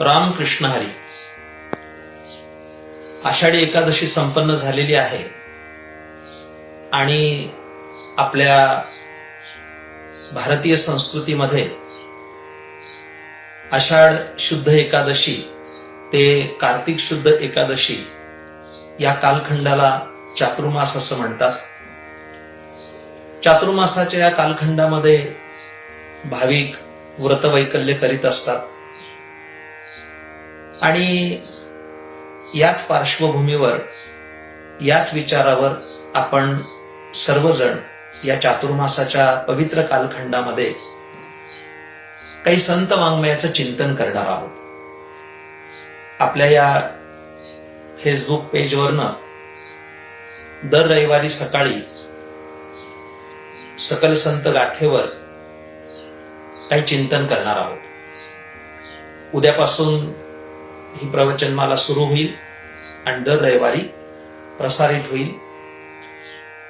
रामकृष्ण हरी. आषाढी एकादशी संपन्न झालेली आहे आणि आपल्या भारतीय संस्कृतीमध्ये आषाढ शुद्ध एकादशी ते कार्तिक शुद्ध एकादशी या कालखंडाला चातुर्मास असं म्हणतात. चातुर्मासाच्या या कालखंडामध्ये भाविक व्रतवैकल्य करीत असतात आणि याच पार्श्वभूमीवर, याच विचारावर आपण सर्वजण या चातुर्मासाच्या पवित्र कालखंडामध्ये काही संत वाङ्मयाचं चिंतन करणार आहोत. आपल्या या फेसबुक पेजवरनं दर रविवारी सकाळी सकल संत गाथेवर काही चिंतन करणार आहोत. उद्यापासून ही प्रवचनमाला सुरू होईल आणि दर रविवारी प्रसारित होईल.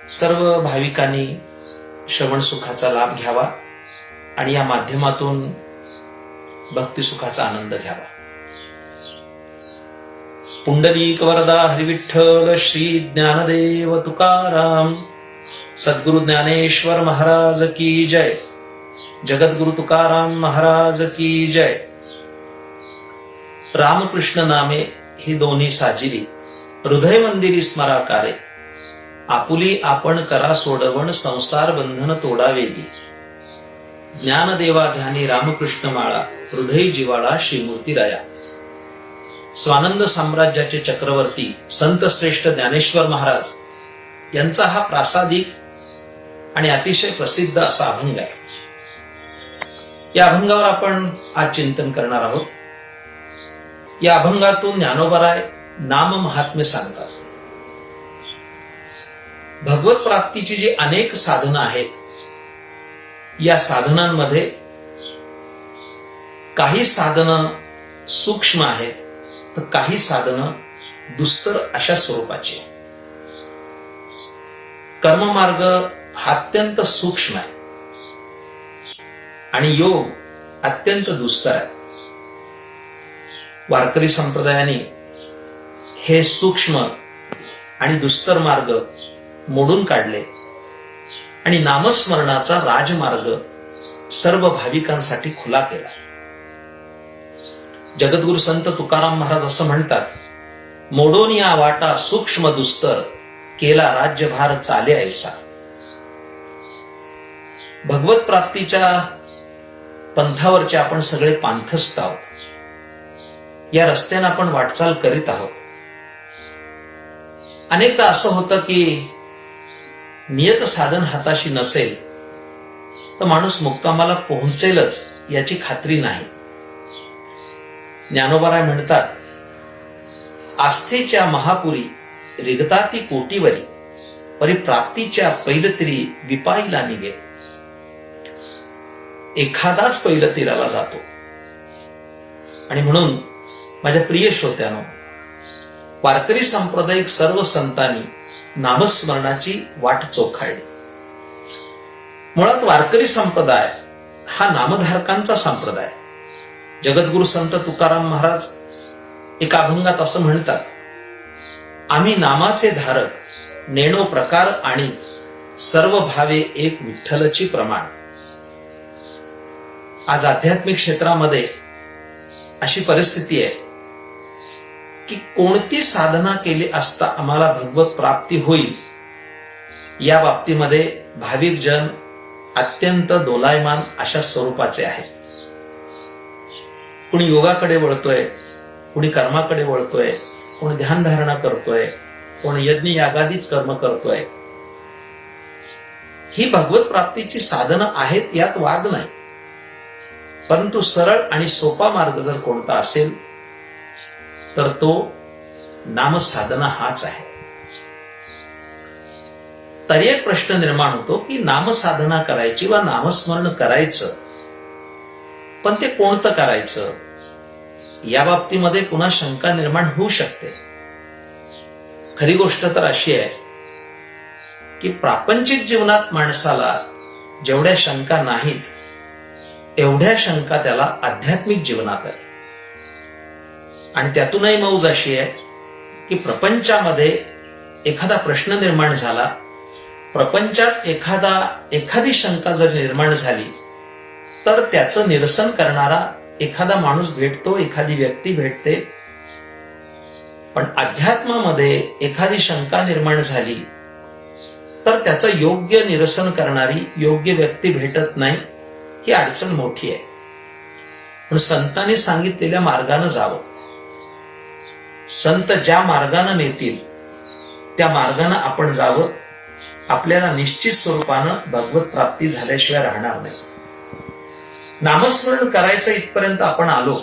सर्व भाविकांनी श्रवण सुखाचा लाभ घ्यावा आणि या माध्यमातून भक्तिसुखाचा आनंद घ्यावा. पुंडलीक वरदा हरिविठ्ठल श्री ज्ञानदेव तुकाराम. सद्गुरु ज्ञानेश्वर महाराज की जय. जगद्गुरु तुकाराम महाराज की जय. रामकृष्ण नामे ही दोन्ही साजिरी, हृदय मंदिरी स्मराकारे. आपुली आपण करा सोडवण, संसार बंधन तोडावेगी. ज्ञानदेवा ध्यानी रामकृष्ण माळा, हृदय जिवाळा श्रीमूर्ती राया. स्वानंद साम्राज्याचे चक्रवर्ती संत श्रेष्ठ ज्ञानेश्वर महाराज यांचा हा प्रासादिक आणि अतिशय प्रसिद्ध असा अभंग आहे. या अभंगावर आपण आज चिंतन करणार आहोत. या अभंगातून ज्ञानोबराय नाम महात्म्य सांगतात. भगवत प्राप्तीची जी अनेक साधनं आहेत, या साधनांमध्ये काही साधनं सूक्ष्म आहेत तर काही साधनं दुस्तर अशा स्वरूपाची आहे. कर्ममार्ग हा अत्यंत सूक्ष्म आहे आणि योग अत्यंत दुस्तर आहे. वारकरी संप्रदायाने हे सूक्ष्म आणि दुस्तर मार्ग मोडून काढले आणि नामस्मरणाचा राजमार्ग सर्व भाविकांसाठी खुला केला. जगद्गुरु संत तुकाराम महाराज असं म्हणतात, मोडून या वाटा सूक्ष्म दुस्तर, केला राज्यभार चाले ऐसा. भगवत प्राप्तीच्या पंथावरचे आपण सगळे पांथस्थ आहोत. या रस्त्याने आपण वाटचाल करीत आहोत. अनेकदा असं होतं की नियत साधन हाताशी नसेल तर माणूस मुक्कामाला पोहोचेलच याची खात्री नाही. ज्ञानोबराय म्हणतात, आस्थेच्या महापुरी रिगताती कोटीवरी, परिप्राप्तीच्या पैलतीरी विपाईला निघे. एखादाच पैलतीराला जातो आणि म्हणून माझ्या प्रिय श्रोत्यानो, वारकरी सांप्रदायिक सर्व संतांनी नामस्मरणाची वाट चोखाळली. मुळात वारकरी संप्रदाय हा नामधारकांचा संप्रदाय. जगद्गुरु संत तुकाराम महाराज एका अभंगात असं म्हणतात, आम्ही नामाचे धारक, नेणो प्रकार आणि सर्व भावे एक विठ्ठलची प्रमाण. आज आध्यात्मिक क्षेत्रामध्ये अशी परिस्थिती आहे की कोणती साधना केली असता आम्हाला भगवत प्राप्ती होईल, या बाबतीमध्ये भाविक जन अत्यंत दोलायमान अशा स्वरूपाचे आहेत. कुणी योगाकडे वळतोय, कुणी कर्माकडे वळतोय, कोणी ध्यानधारणा करतोय, कोणी यज्ञ यागादीत कर्म करतोय. ही भगवत प्राप्तीची साधनं आहेत, यात वाद नाही. परंतु सरळ आणि सोपा मार्ग जर कोणता असेल तर तो नामसाधना हाच आहे. तरी एक प्रश्न निर्माण होतो की नामसाधना करायची वा नामस्मरण करायचं, पण ते कोणतं करायचं, या बाबतीमध्ये पुन्हा शंका निर्माण होऊ शकते. खरी गोष्ट तर अशी आहे की प्रापंचिक जीवनात माणसाला जेवढ्या शंका नाहीत एवढ्या शंका त्याला आध्यात्मिक जीवनात आहेत. आणि त्यातूनही मौज अशी आहे की प्रपंचामध्ये एखादा प्रश्न निर्माण झाला, प्रपंचात एखादी शंका जर निर्माण झाली तर त्याचं निरसन करणारा एखादा माणूस भेटतो, एखादी व्यक्ती भेटते. पण अध्यात्मामध्ये एखादी शंका निर्माण झाली तर त्याचं योग्य निरसन करणारी योग्य व्यक्ती भेटत नाही. ही अडचण मोठी आहे. पण संतांनी सांगितलेल्या मार्गाने जावं. संत ज्या मार्गाने नेतील त्या मार्गाने आपण जावं. आपल्याला निश्चित स्वरूपानं भगवत प्राप्ती झाल्याशिवाय राहणार नाही. नामस्मरण करायचं इथपर्यंत आपण आलो,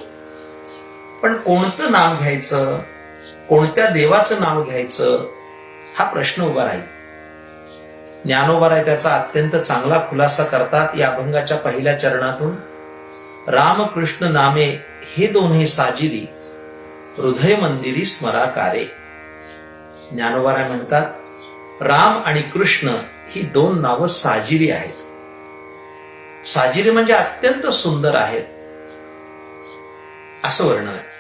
पण कोणतं नाव घ्यायचं, कोणत्या देवाचं नाव घ्यायचं हा प्रश्न उभा राहील. ज्ञानोबाराय त्याचा अत्यंत चांगला खुलासा करतात या अभंगाच्या पहिल्या चरणातून. रामकृष्ण नामे हे दोन्ही साजिरी, हृदय मंदिरी स्मराकारे. ज्ञानोबाराय म्हणतात राम आणि कृष्ण ही दोन नावं साजिरी आहेत. साजिरी म्हणजे अत्यंत सुंदर आहेत असं वर्णन आहे.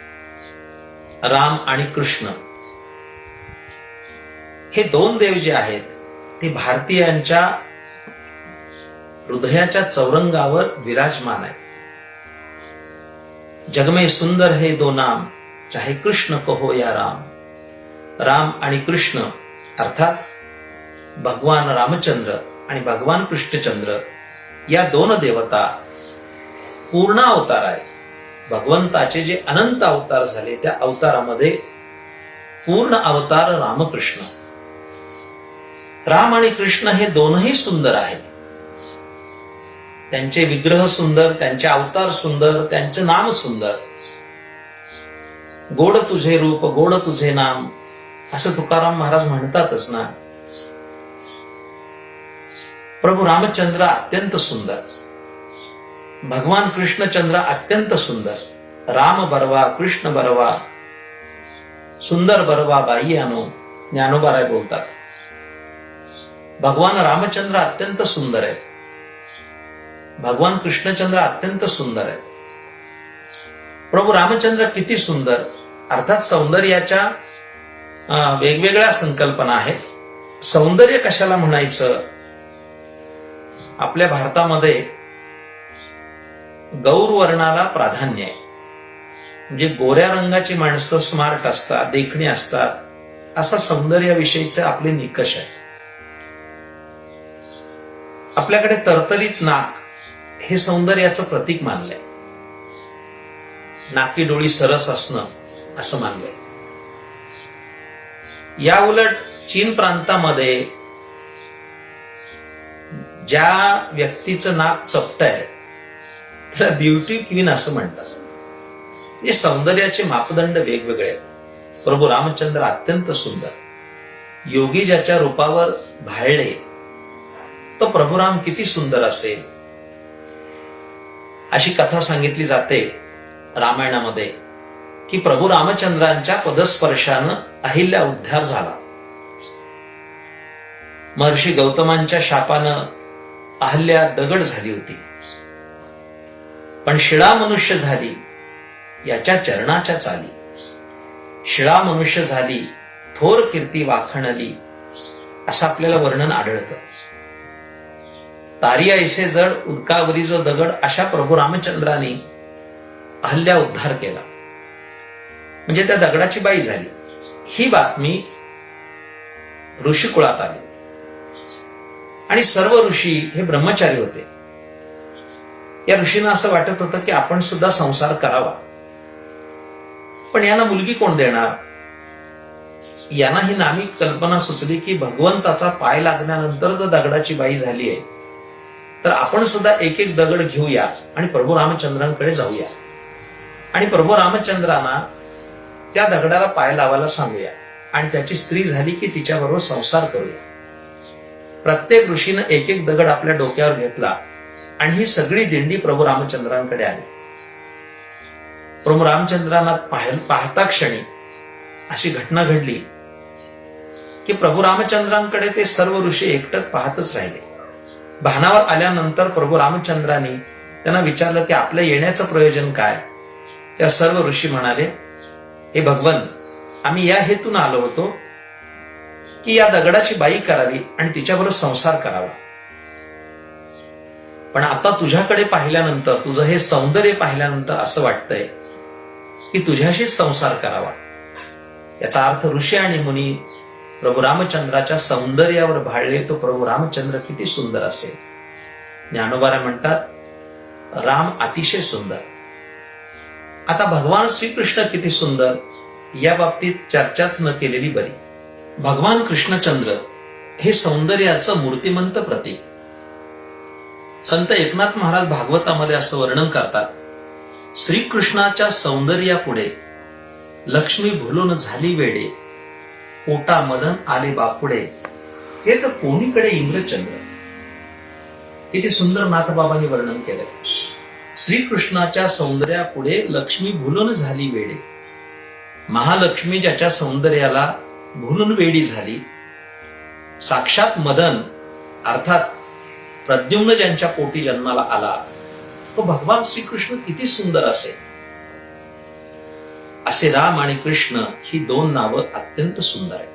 राम आणि कृष्ण हे दोन देव जे आहेत ते भारतीयांच्या हृदयाच्या चौरंगावर विराजमान आहेत. जगमे सुंदर हे दो नाम, चाहे कृष्ण कहो या राम. राम आणि कृष्ण अर्थात भगवान रामचंद्र आणि भगवान कृष्णचंद्र या दोन देवता पूर्ण अवतार आहेत. भगवंताचे जे अनंत अवतार झाले त्या अवतारामध्ये पूर्ण अवतार रामकृष्ण. राम आणि कृष्ण हे दोनही सुंदर आहेत. त्यांचे विग्रह सुंदर, त्यांचे अवतार सुंदर, त्यांचे नाम सुंदर. गोड तुझे रूप, गोड तुझे नाम असं तुकाराम महाराज म्हणतातच ना. प्रभू रामचंद्र अत्यंत सुंदर, भगवान कृष्णचंद्र अत्यंत सुंदर. राम बरवा कृष्ण बरवा, सुंदर बरवा बाई आणो, ज्ञानोबाराय बोलतात. भगवान रामचंद्र अत्यंत सुंदर आहेत, भगवान कृष्णचंद्र अत्यंत सुंदर आहेत. प्रभू रामचंद्र किती सुंदर, अर्थात सौंदर्याच्या वेगवेगळ्या संकल्पना आहेत. सौंदर्य कशाला म्हणायचं? आपल्या भारतामध्ये गौरवर्णाला प्राधान्य आहे. म्हणजे गोऱ्या रंगाची माणसं स्मार्ट असतात, देखणी असतात, असा सौंदर्याविषयीचे आपले निकष आहेत. आपल्याकडे तरतरीत नाक हे सौंदर्याचं प्रतीक मानलंय. नाकी डोळी सरस असणं असं मानलंय. या उलट चीन प्रांतामध्ये ज्या व्यक्तीचं नाक चपटं आहे त्याला ब्युटी क्वीन असं म्हणतात. हे सौंदर्याचे मापदंड वेगवेगळे आहेत. प्रभू रामचंद्र अत्यंत सुंदर. योगी ज्याच्या रूपावर भाळले तो प्रभुराम किती सुंदर असेल अशी कथा सांगितली जाते रामायणामध्ये की प्रभू रामचंद्रांच्या पदस्पर्शानं अहिल्या उद्धार झाला. महर्षी गौतमांच्या शापानं अहल्या दगड झाली होती, पण शिळा मनुष्य झाली याच्या चरणाच्या चाली. शिळा मनुष्य झाली, थोर कीर्ती वाखणली असं आपल्याला वर्णन आढळतं. तारी ऐसे जड उदकावरी जो दगड अशा प्रभू रामचंद्रांनी अहल्या उद्धार केला, म्हणजे त्या दगडाची बाई झाली. ही बातमी ऋषिकुळात आली आणि सर्व ऋषी हे ब्रह्मचारी होते. या ऋषींना असं वाटत होतं की आपण सुद्धा संसार करावा, पण यांना मुलगी कोण देणार? यांना ही नामी कल्पना सुचली की भगवंताचा पाय लागल्यानंतर जर दगडाची बाई झाली आहे तर आपण सुद्धा एक एक दगड घेऊया आणि प्रभू रामचंद्रांकडे जाऊया आणि प्रभू रामचंद्रांना त्या दगडाला पाय लावायला सांगूया आणि त्याची स्त्री झाली की तिच्याबरोबर संसार करूया. प्रत्येक ऋषीनं एक एक दगड आपल्या डोक्यावर घेतला आणि ही सगळी दिंडी प्रभू रामचंद्रांकडे आली. प्रभू रामचंद्रांना पाहता क्षणी अशी घटना घडली की प्रभू रामचंद्रांकडे ते सर्व ऋषी एकटक पाहतच राहिले. भानावर आल्यानंतर प्रभू हे भगवन, आम्ही या हेतून आलो होतो की या दगडाची बाई करावी आणि तिच्याबरोबर संसार करावा. पण आता तुझ्याकडे पाहिल्यानंतर, तुझं हे सौंदर्य पाहिल्यानंतर असं वाटतंय की तुझ्याशीच संसार करावा. याचा अर्थ ऋषी आणि मुनी प्रभू रामचंद्राच्या सौंदर्यावर भाळले, तो प्रभू रामचंद्र किती सुंदर असेल. ज्ञानोबा म्हणतात, राम अतिशय सुंदर. आता भगवान श्रीकृष्ण किती सुंदर, या बाबतीत चर्चाच न केलेली बरी. भगवान कृष्णचंद्र हे सौंदर्याचं मूर्तिमंत प्रतीक. संत एकनाथ महाराज भागवतामध्ये असं वर्णन करतात, श्रीकृष्णाच्या सौंदर्यापुढे लक्ष्मी भुलून झाली वेडे, पोटा मदन आले बापुडे, हे तर कोणीकडे इंद्रचंद्र. किती सुंदर नाथबाबांनी वर्णन केलंय. श्रीकृष्णाच्या सौंदर्यापुढे लक्ष्मी भुलून झाली वेडे. महालक्ष्मी ज्याच्या सौंदर्याला भुलून वेडी झाली, साक्षात मदन अर्थात प्रद्युम्न ज्यांच्या पोटी जन्माला आला, तो भगवान श्रीकृष्ण किती सुंदर असेल. असे राम आणि कृष्ण ही दोन नावं अत्यंत सुंदर आहेत.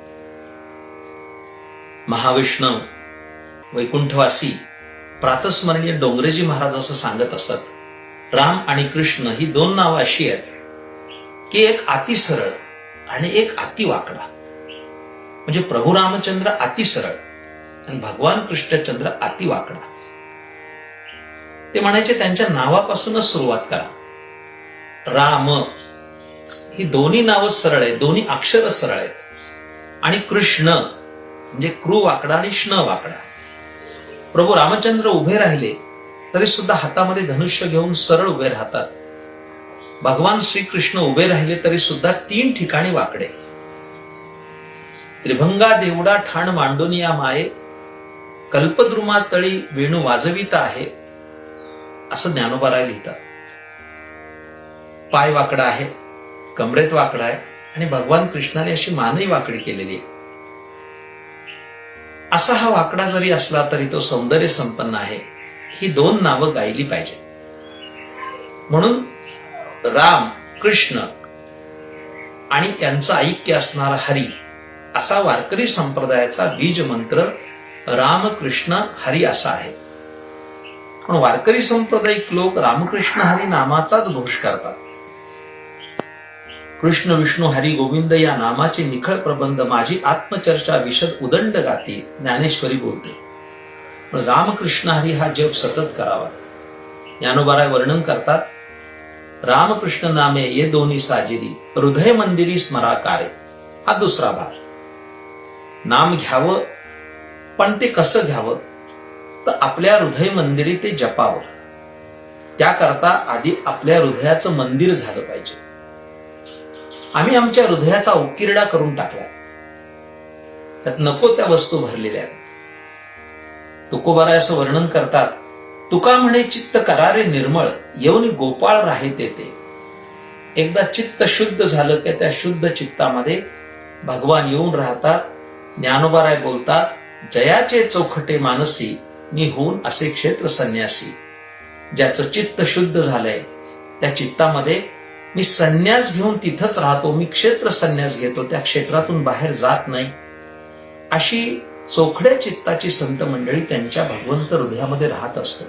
महाविष्णू वैकुंठवासी प्रातस्मरणीय डोंगरेजी महाराज असं सांगत असत, राम आणि कृष्ण ही दोन नावं अशी आहेत की एक अति सरळ आणि एक अति वाकडा. म्हणजे प्रभू रामचंद्र अति सरळ आणि भगवान कृष्णचंद्र अति वाकडा. ते म्हणायचे त्यांच्या नावापासूनच सुरुवात करा. राम ही दोन्ही नावं सरळ आहेत, दोन्ही अक्षर सरळ आहेत. आणि कृष्ण म्हणजे क्रू वाकडा आणि श्न वाकडा. प्रभू रामचंद्र उभे राहिले तरी सुद्धा हातामध्ये धनुष्य घेऊन सरळ उभे राहतात. भगवान श्रीकृष्ण उभे राहिले तरी सुद्धा 3 ठिकाणी वाकडे. त्रिभंगा देवडा ठाण मांडून या माये, कल्पद्रुमा तळी वेणू वाजविता आहे, असं ज्ञानोबा राय लिहितात. पाय वाकडा आहे, कमरेत वाकडा आहे आणि भगवान कृष्णाने अशी मानही वाकडी केलेली आहे. असा हा वाकडा जरी असला तरी तो सौंदर्य संपन्न आहे. ही दोन नावं गायली पाहिजे. म्हणून राम कृष्ण आणि यांचं ऐक्य असणारा हरी, असा वारकरी संप्रदायाचा बीज मंत्र रामकृष्ण हरी असा आहे. पण वारकरी सांप्रदायिक लोक रामकृष्ण हरी नामाचाच घोष करतात. कृष्ण विष्णू हरी गोविंद या नामाचे निखळ प्रबंध माझी आत्मचर्चा विशद उदंड गाती, ज्ञानेश्वरी बोलते. पण रामकृष्ण हरी हा जप सतत करावा. ज्ञानोबा वर्णन करतात, रामकृष्ण नामे ये दोन्ही साजिरी, हृदय मंदिरी स्मराकारे. हा दुसरा भाग. नाम घ्यावं, पण ते कसं घ्यावं, तर आपल्या हृदय मंदिरी ते जपावं. त्याकरता आधी आपल्या हृदयाचं मंदिर झालं पाहिजे. आम्ही आमच्या हृदयाचा उकिरडा करून टाकला, त्यात नको त्या वस्तू भरलेल्या आहेत. तुकोबाराय असं वर्णन करतात, तुका म्हणे चित्त करारे निर्मळ, येऊन गोपाळ राहे ते. एकदा चित्त शुद्ध झालं की त्या शुद्ध चित्तामध्ये भगवान येऊन राहतात. ज्ञानोबाराय बोलतात, जयाचे चौखटे मानसी, मी होऊन असे क्षेत्र संन्यासी. ज्याचं चित्त शुद्ध झालंय त्या चित्तामध्ये मी संन्यास घेऊन तिथंच राहतो, मी क्षेत्र संन्यास घेतो, त्या क्षेत्रातून बाहेर जात नाही. अशी चोखड्या चित्ताची संत मंडळी त्यांच्या भगवंत हृदयामध्ये राहत असतो.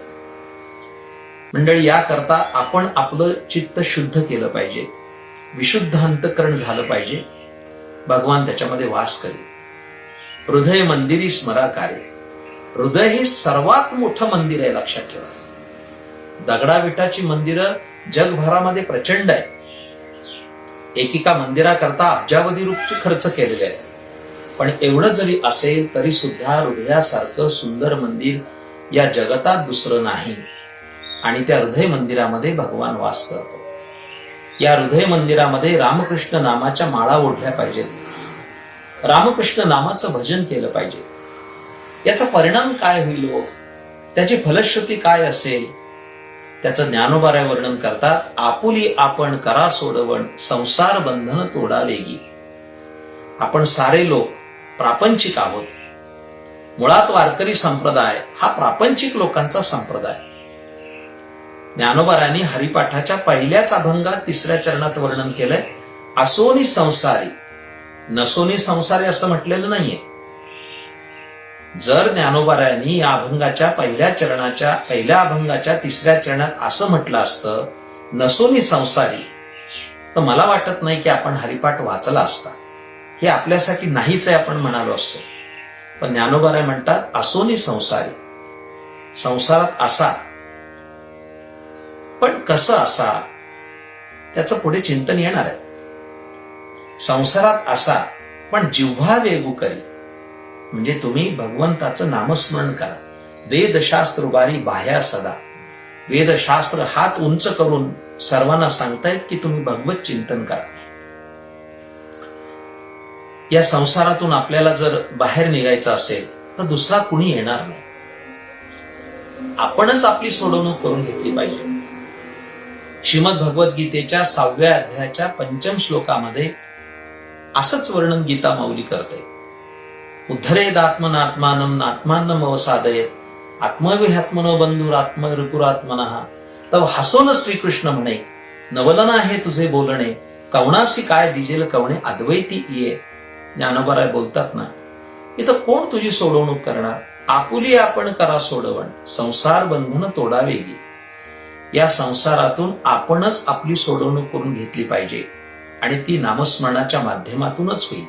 मंडळी, याकरता आपण आपलं चित्त शुद्ध केलं पाहिजे, विशुद्ध अंतःकरण झालं पाहिजे. भगवान त्याच्यामध्ये वास करेल. हृदय मंदिरी स्मराकारे. हृदय हे सर्वात मोठं मंदिर आहे, लक्षात ठेवा. दगडाविटाची मंदिरं जगभरामध्ये प्रचंड आहे. एकेका मंदिराकरता अब्जावधी रुपये खर्च केलेले आहेत. पण एवढं जरी असेल तरी सुद्धा हृदयासारखं सुंदर मंदिर या जगतात दुसरं नाही. आणि त्या हृदय मंदिरामध्ये भगवान वास करतो. या हृदय मंदिरामध्ये रामकृष्ण नामाच्या माळा ओढल्या पाहिजेत. रामकृष्ण नामाचं भजन केलं पाहिजे. याचा परिणाम काय होईल, त्याची फलश्रुती काय असेल, त्याचं ज्ञानोबाराय वर्णन करतात. आपुली आपण करा सोडवण, संसार बंधन तोडा वेगी. आपण सारे लोक प्रापंचिक आहोत. मुळात वारकरी संप्रदाय हा प्रापंचिक लोकांचा संप्रदाय. ज्ञानोबारायांनी हरिपाठाच्या पहिल्याच अभंगात 3ऱ्या चरणात वर्णन केलंय, असोनी संसारी, नसोनी संसारी असं म्हटलेलं नाहीये. जर ज्ञानोबारायांनी या अभंगाच्या पहिल्या अभंगाच्या 3ऱ्या चरणात असं म्हटलं असतं नसोनी संसारी, तर मला वाटत नाही की आपण हरिपाठ वाचला असता. हे आपल्यासाठी नाहीच आहे आपण म्हणालो असतो. पण ज्ञानोबाराय म्हणतात असोनी संसारी, संसारात असा. पण कसं असा त्याचं पुढे चिंतन येणार आहे. संसारात असा पण जिव्हा वेगू करी, म्हणजे तुम्ही भगवंताचं नामस्मरण करा. वेदशास्त्र उभारी बाह्या सदा, वेदशास्त्र हात उंच करून सर्वांना सांगतायत की तुम्ही भगवत चिंतन करा. या संसारातून आपल्याला जर बाहेर निघायचं असेल तर दुसरा कुणी येणार नाही. आपणच आपली सोडवणूक करून घेतली पाहिजे. श्रीमद भगवद्गीतेच्या 6व्या अध्यायाच्या 5म श्लोकामध्ये असंच वर्णन गीता माऊली करते. उद्धरेदात्मनात्मानं नात्मानं अवसादयेत, आत्मविहात्मनो बंधुर आत्मरिपुरात्मनः. तव हसोन श्रीकृष्ण म्हणे, नवलन आहे तुझे बोलणे, कवणासी काय दिजेल कवणे अद्वैती ये. ज्ञानोबाराय बोलतात ना, इथं कोण तुझी सोडवणूक करणार. आपुली आपण करा सोडवण, संसार बंधन तोडावेगी. या संसारातून आपणच आपली सोडवणूक करून घेतली पाहिजे आणि ती नामस्मरणाच्या माध्यमातूनच होईल.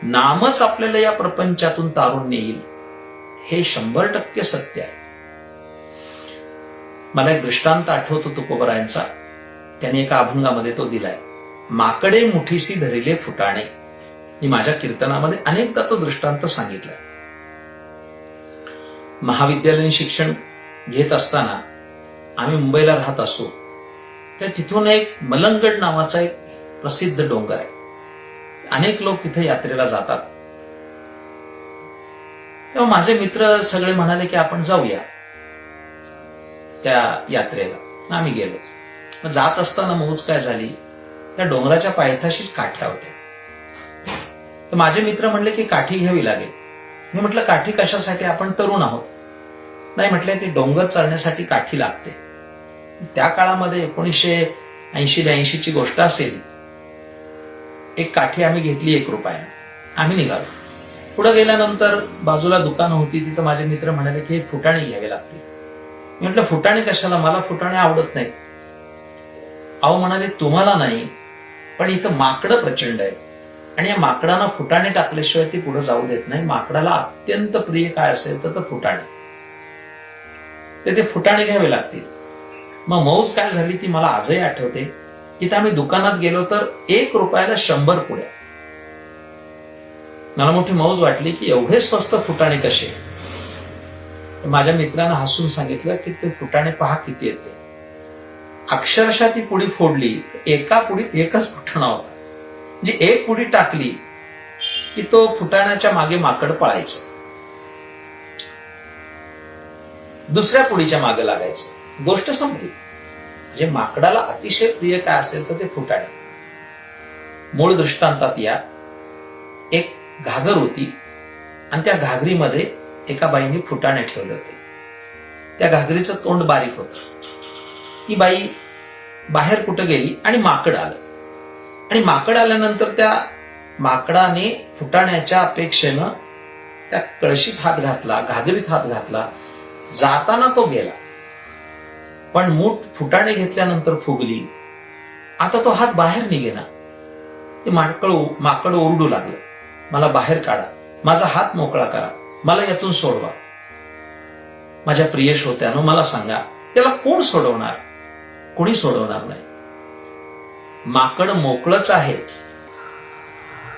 नामच आपल्याला या प्रपंचातून तारून नेईल, हे 100% सत्य आहे. मला एक दृष्टांत आठवतो तुकोबरायांचा. त्यांनी एका अभंगामध्ये तो दिलाय. माकडे मुठीसी धरिले फुटाणे. मी माझ्या कीर्तनामध्ये अनेकदा तो दृष्टांत सांगितलाय. महाविद्यालयीन शिक्षण घेत असताना आम्ही मुंबईला राहत असू, तर तिथून एक मलंगड नावाचा एक प्रसिद्ध डोंगर आहे. अनेक लोक तिथे यात्रेला जातात. तेव्हा माझे मित्र सगळे म्हणाले की आपण जाऊया त्या यात्रेला. आम्ही गेलो. मग जात असताना मौज काय झाली, त्या डोंगराच्या पायथ्याशीच काठ्या होत्या. तर माझे मित्र म्हणले की काठी घ्यावी लागेल. मी म्हटलं काठी कशासाठी, आपण तरुण आहोत. नाही म्हटले, ती डोंगर चढण्यासाठी काठी लागते. त्या काळामध्ये 1980-82 ची गोष्ट असेल. एक काठी आम्ही घेतली 1 रुपयाने. आम्ही निघालो. पुढे गेल्यानंतर बाजूला दुकान होती, तिथं माझे मित्र म्हणाले की फुटाणे घ्यावे लागतील. मी म्हटलं फुटाणे कशाला, मला फुटाणे आवडत नाहीत. अहो म्हणाले, तुम्हाला नाही पण इथं माकडं प्रचंड आहे आणि या माकडांना फुटाणे टाकल्याशिवाय ती पुढे जाऊ देत नाही. माकडाला अत्यंत प्रिय काय असेल तर फुटाणे. ते फुटाणे घ्यावे लागतील. मग मौज काय झाली ती मला आजही आठवते. की आम्ही दुकानात गेलो तर 1 रुपयाला 100 पुड्या. मला मोठी मौज वाटली की एवढे स्वस्त फुटाणे कसे. माझ्या मित्रांना हसून सांगितलं की ते फुटाणे पहा किती येते. अक्षरशः ती पुडी फोडली, एका पुडीत एकच फुटाणा होता. म्हणजे 1 पुडी टाकली की तो फुटाण्याच्या मागे माकड पळायचं, दुसऱ्या पुडीच्या मागे लागायचं, गोष्ट संपली. म्हणजे माकडाला अतिशय प्रिय काय असेल तर ते फुटाणे. मूळ दृष्टांतात या एक घागर होती आणि त्या घागरीमध्ये एका बाईने फुटाणे ठेवले होते. त्या घागरीचं तोंड बारीक होतं. ती बाई बाहेर कुठं गेली आणि माकड आलं. आणि माकड आल्यानंतर त्या माकडाने फुटाण्याच्या अपेक्षेनं त्या कळशीत हात घातला, घागरीत हात घातला. जाताना तो गेला, पण मूठ फुटाणे घेतल्यानंतर फुगली. आता तो हात बाहेर निघेना. ते माकड ओरडू लागलं, मला बाहेर काढा, माझा हात मोकळा करा, मला यातून सोडवा. माझ्या प्रिय श्रोत्यानो, मला सांगा, त्याला कोण सोडवणार? कोणी सोडवणार नाही. माकड मोकळच आहे.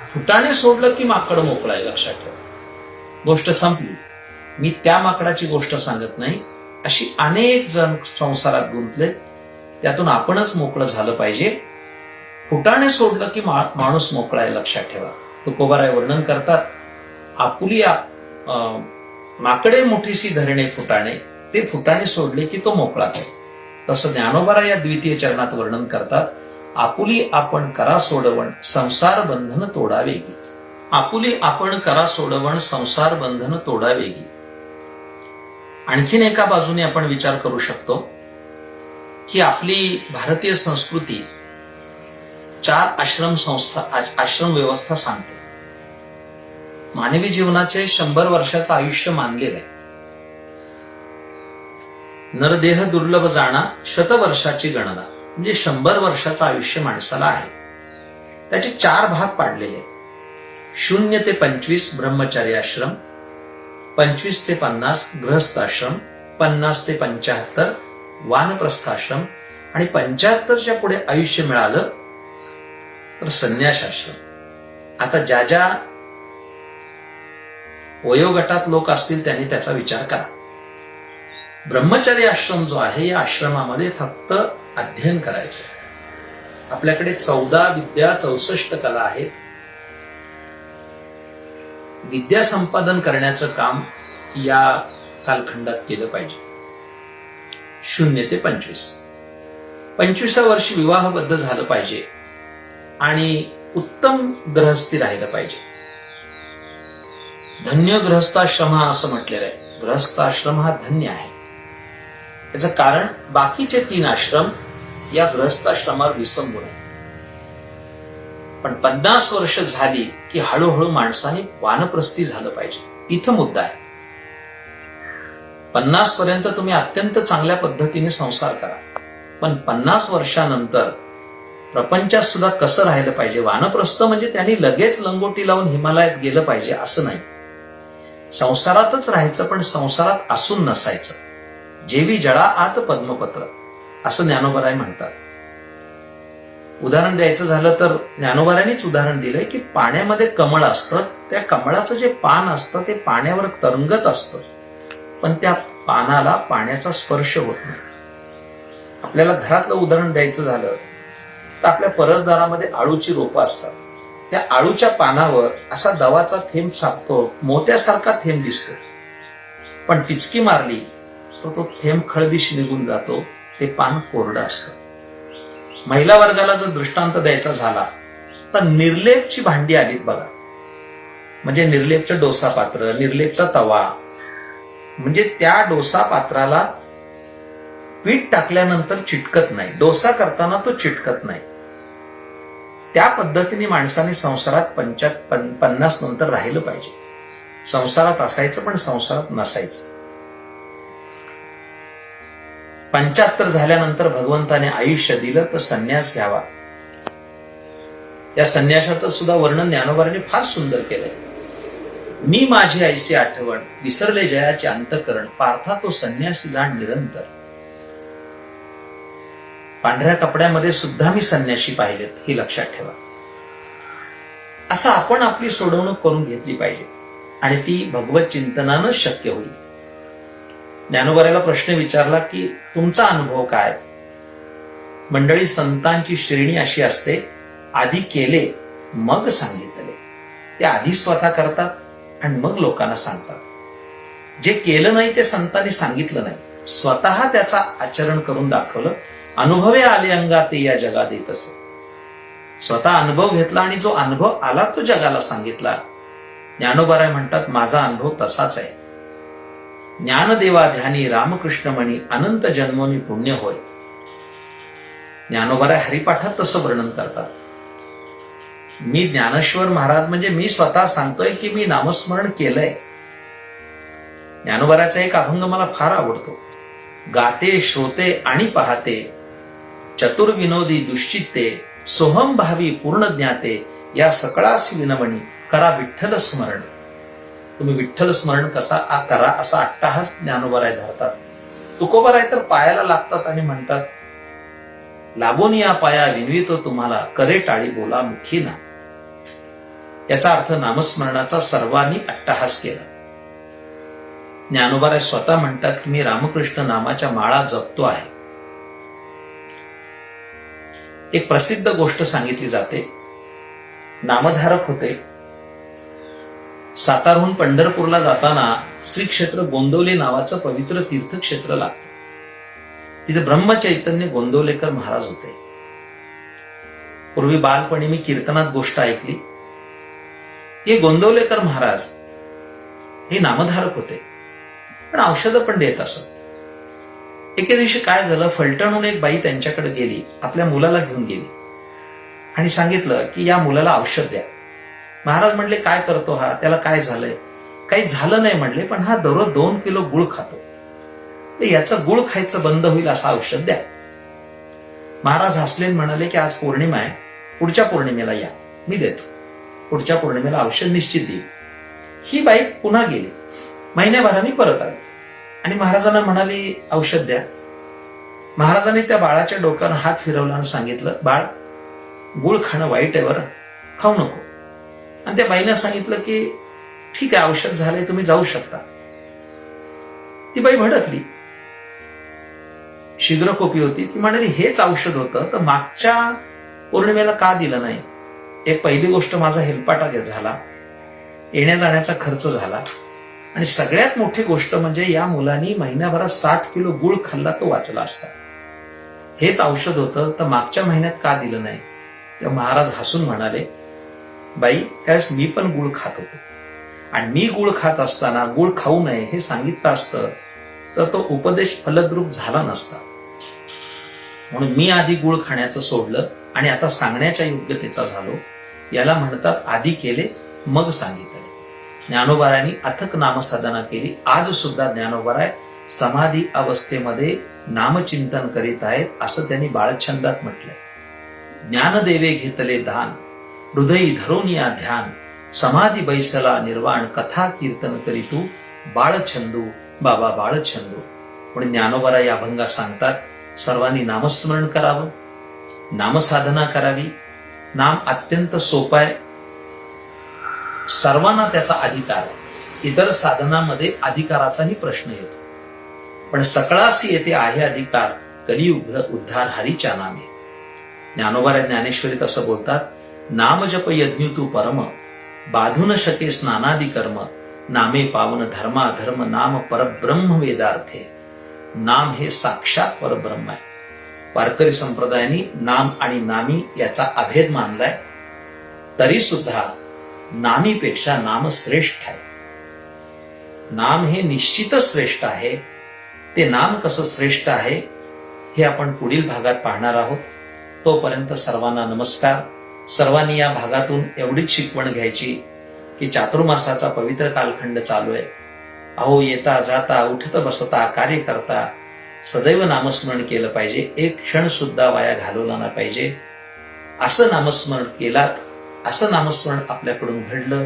फुटाणे सोडलं की माकड मोकळं आहे, लक्षात ठेवा. गोष्ट संपली. मी त्या माकडाची गोष्ट सांगत नाही. अशी अनेक जण संसारात गुंतले, त्यातून आपणच मोकळं झालं पाहिजे. फुटाणे सोडलं की माणूस मोकळा आहे, लक्षात ठेवा. तुकोबाराय वर्णन करतात, आपुली माकडे मुठीसी धरणे फुटाणे, ते फुटाणे सोडले की तो मोकळाच आहे. तसं ज्ञानोबाराय या 2य चरणात वर्णन करतात, आपुली आपण करा सोडवण संसार बंधन तोडावेगी. आपुली आपण करा सोडवण संसार बंधन तोडावेगी. आणखीन एका बाजूने आपण विचार करू शकतो की आपली भारतीय संस्कृती 4 आश्रम व्यवस्था सांगते. मानवी जीवनाचे 100 वर्षाचं आयुष्य मानलेलं आहे. नरदेह दुर्लभ जाणा, शतवर्षाची गणना, म्हणजे 100 वर्षाचं आयुष्य माणसाला आहे. त्याचे 4 भाग पाडलेले आहेत. 0 ते 25 ब्रह्मचारी आश्रम, 25 ते 50 गृहस्थाश्रम, 50 ते 75 वानप्रस्थाश्रम आणि 75च्या पुढे आयुष्य मिळालं तर संन्यासाश्रम. आता ज्या ज्या वयोगटात लोक असतील त्यांनी त्याचा विचार करा. ब्रह्मचारी आश्रम जो आहे या आश्रमामध्ये फक्त अध्ययन करायचं. आपल्याकडे 14 विद्या 64 कला आहेत. विद्या संपादन करण्याचं काम या कालखंडात केलं पाहिजे. 0 ते 25. 25व्या वर्षी विवाहबद्ध झालं पाहिजे आणि उत्तम गृहस्थी राहिलं पाहिजे. धन्य गृहस्थाश्रम हा असं म्हटलेलं आहे. गृहस्थाश्रम हा धन्य आहे. याचं कारण बाकीचे 3 आश्रम या गृहस्थाश्रमावर विसंबून आहे. पण 50 वर्ष झाली की हळूहळू माणसाने वानप्रस्थी झालं पाहिजे. इथं मुद्दा आहे. 50 पर्यंत तुम्ही अत्यंत चांगल्या पद्धतीने संसार करा, पण 50 वर्षानंतर प्रपंचात सुद्धा कसं राहिलं पाहिजे. वानप्रस्थ म्हणजे त्यांनी लगेच लंगोटी लावून हिमालयात गेलं पाहिजे असं नाही. संसारातच राहायचं, पण संसारात असून नसायचं. जेवी जळा आत पद्मपत्र असं ज्ञानोबराय म्हणतात. उदाहरण द्यायचं झालं तर ज्ञानोबरायांनीच उदाहरण दिलंय की पाण्यामध्ये कमळ असतं, त्या कमळाचं जे पान असतं ते पाण्यावर तरंगत असतं, पण त्या पानाला पाण्याचा स्पर्श होत नाही. आपल्याला घरातलं उदाहरण द्यायचं झालं तर आपल्या परसदारामध्ये आळूची रोपं असतात. त्या आळूच्या पानावर असा दवाचा थेंब सापतो, मोत्यासारखा थेंब दिसतो, पण टिचकी मारली तर तो थेंब खळदिशी निघून जातो. ते पान कोरडं असतं. महिला वर्गाला जर दृष्टांत द्यायचा झाला तर निर्लेपची भांडी आलीत बघा, म्हणजे निर्लेपचं डोसा पात्र, निर्लेपचा तवा, म्हणजे त्या डोसा पात्राला पीठ टाकल्यानंतर चिटकत नाही, डोसा करताना तो चिटकत नाही. त्या पद्धतीने माणसाने संसारात 50 नंतर राहिलं पाहिजे. संसारात असायचं पण संसारात नसायचं. 75 झाल्यानंतर भगवंताने आयुष्य दिलं तर संन्यास घ्यावा. या संन्यासाचं सुद्धा वर्णन ज्ञानोबाने फार सुंदर केलंय. मी माझी ऐसी आठवण, विसरले जयाचे अंतकरण, पार्था तो संन्यासी जाण निरंतर. पांढऱ्या कपड्यामध्ये सुद्धा मी संन्यासी पाहिलेत, हे लक्षात ठेवा. असं आपण आपली सोडवणूक करून घेतली पाहिजे आणि ती भगवत चिंतनानं शक्य होईल. ज्ञानोबाराला प्रश्न विचारला की तुमचा अनुभव काय. मंडळी, संतांची श्रेणी अशी असते, आधी केले मग सांगितले. ते आधी स्वतः करतात आणि मग लोकांना सांगतात. जे केलं नाही ते संतांनी सांगितलं नाही, स्वतः त्याचा आचरण करून दाखवलं. अनुभवे आले अंगाते या जगात येत असो. स्वतः अनुभव घेतला आणि जो अनुभव आला तो जगाला सांगितला. ज्ञानोबाराय म्हणतात माझा अनुभव तसाच आहे. ज्ञानदेवा ध्यानी रामकृष्ण म्हणी, अनंत जन्मोनी पुण्य होय. ज्ञानोबाराय हरिपाठात तसं वर्णन करतात. मी ज्ञानेश्वर महाराज म्हणजे मी स्वतः सांगतोय की मी नामस्मरण केलंय. ज्ञानोबाराचा एक अभंग मला फार आवडतो. गाते श्रोते आणि पाहते, चतुर्विनोदी दुश्चित्ते, सोहम भावी पूर्ण ज्ञाते, या सकळासी विनवणी, करा विठ्ठल स्मरण. तुम्ही विठ्ठल स्मरण कसा करा असा अट्टाहास ज्ञानोबाराय धरतात. तुकोबाराय तर पायाला लागतात आणि म्हणतात, लागून या पाया विनवितो तुम्हाला, करे टाळी बोला मुखी ना. याचा अर्थ नामस्मरणाचा सर्वांनी अट्टाहास केला. ज्ञानोबाराय स्वतः म्हणतात की मी रामकृष्ण नामाच्या माळा जपतो आहे. एक प्रसिद्ध गोष्ट सांगितली जाते. नामधारक होते. सातारहून पंढरपूरला जाताना श्री क्षेत्र गोंदवले नावाचं पवित्र तीर्थक्षेत्र लागतं. तिथे ब्रह्मचैतन्य गोंदवलेकर महाराज होते. पूर्वी बालपणी मी कीर्तनात गोष्ट ऐकली. हे गोंदवलेकर महाराज हे नामधारक होते, पण औषधं पण देत असत. एके दिवशी काय झालं, फलटणहून एक बाई त्यांच्याकडे गेली, आपल्या मुलाला घेऊन गेली. आणि सांगितलं की या मुलाला औषध द्या. महाराज म्हणले काय करतो हा, त्याला काय झालंय? काही झालं नाही म्हणले, पण हा दररोज 2 किलो गुळ खातो, तर याचं गुळ खायचं बंद होईल असं औषध द्या. महाराज हसले म्हणाले की आज पौर्णिमा आहे, पुढच्या पौर्णिमेला या, मी देतो. पुढच्या पौर्णिमेला औषध निश्चित देईल. ही बाई पुन्हा गेली. महिन्याभराने परत आली आणि महाराजांना म्हणाली औषध द्या. महाराजांनी त्या बाळाच्या डोक्यावर हात फिरवला आणि सांगितलं, बाळ, गुळ खाणं वाईट आहे बरं, खाऊ नको. आणि त्या बाईनं सांगितलं की ठीक आहे, औषध झालंय, तुम्ही जाऊ शकता. ती बाई भडकली, शीघ्रकोपी होती. ती म्हणाली हेच औषध होतं तर मागच्या पौर्णिमेला का दिलं नाही? एक पहिली गोष्ट, माझा हेलपाटा झाला, येण्या जाण्याचा खर्च झाला, आणि सगळ्यात मोठी गोष्ट म्हणजे या मुलांनी महिन्याभरात 60 किलो गुळ खाल्ला तो वाचला असता. हेच औषध होतं तर मागच्या महिन्यात का दिलं नाही? तेव्हा महाराज हसून म्हणाले, बाई, त्यावेळेस मी पण गुळ खात होतो, आणि मी गुळ खात असताना गुळ खाऊ नये हे सांगितलं असतं तर तो उपदेश फलद्रूप झाला नसता. म्हणून मी आधी गुळ खाण्याचं सोडलं आणि आता सांगण्याच्या योग्यतेचा झालो. याला म्हणतात आधी केले मग सांगितले. ज्ञानोबारायांनी अथक नामसाधना केली. आज सुद्धा ज्ञानोबाराय समाधी अवस्थेमध्ये नामचिंतन करीत आहेत असं त्यांनी बाळछंदात म्हटलंय. ज्ञानदेवे घेतले दान, हृदयी धरून या ध्यान, समाधी बैसला निर्वाण, कथा कीर्तन करीतू बाळछंदू बाबा बाळछंदू. म्हणून ज्ञानोबाराय या अभंगात सांगतात, सर्वांनी नामस्मरण करावं, नामसाधना करावी. नाम अत्यंत सोपं आहे, सर्वांना त्याचा अधिकार आहे. इतर साधनामध्ये अधिकाराचाही प्रश्न येतो, पण सकळासी येथे आहे अधिकार, कलियुग उद्धार हरीच्या नामे. ज्ञानोबाराय ज्ञानेश्वरीत असं बोलतात, नाम जप यज्ञ तू परम, बाधू न शके स्नानादी कर्म, नामे पावन धर्माधर्म, नाम परब्रह्म वेदार्थे. नाम हे साक्षात परब्रह्म आहे. वारकरी संप्रदायाने नाम आणि नामी याचा अभेद मानलाय, तरी सुद्धा नामीपेक्षा नाम श्रेष्ठ आहे. नाम हे निश्चितच श्रेष्ठ आहे. ते नाम कसं श्रेष्ठ आहे हे आपण पुढील भागात पाहणार आहोत. तोपर्यंत सर्वांना नमस्कार. सर्वांनी या भागातून एवढीच शिकवण घ्यायची की चातुर्मासाचा पवित्र कालखंड चालू आहे. अहो, येता जाता उठत बसता कार्य करता सदैव नामस्मरण केलं पाहिजे. एक क्षण सुद्धा वाया घालवला नाही पाहिजे. असं नामस्मरण केलात, असं नामस्मरण आपल्याकडून घडलं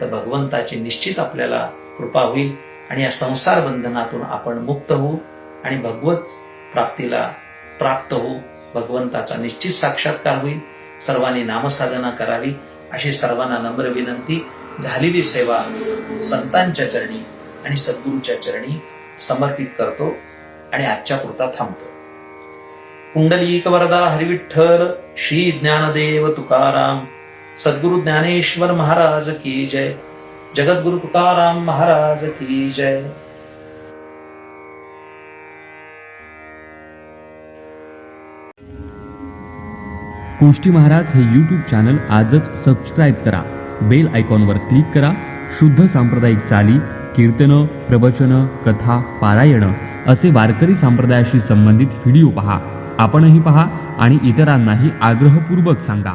तर भगवंताची निश्चित आपल्याला कृपा होईल आणि या संसार बंधनातून आपण मुक्त होऊ आणि भगवत प्राप्तीला प्राप्त होऊ. भगवंताचा निश्चित साक्षात्कार होईल. सर्वांनी नामसाधना करावी अशी सर्वांना नम्र विनंती. झालेली सेवा संतांच्या चरणी आणि सद्गुरूच्या चरणी समर्पित करतो आणि आजच्या पुरता थांबतो. पुंडलीक वरदा हरिविठ्ठल श्री ज्ञानदेव तुकाराम सद्गुरु ज्ञानेश्वर महाराज की जय. जगद्गुरु तुकाराम महाराज की जय. कुष्टी महाराज हे यूट्यूब चॅनल आजच सबस्क्राईब करा. बेल आयकॉनवर क्लिक करा. शुद्ध सांप्रदायिक चाली, कीर्तनं, प्रवचनं, कथा, पारायणं असे वारकरी संप्रदायाशी संबंधित व्हिडिओ पहा. आपणही पहा आणि इतरांनाही आग्रहपूर्वक सांगा.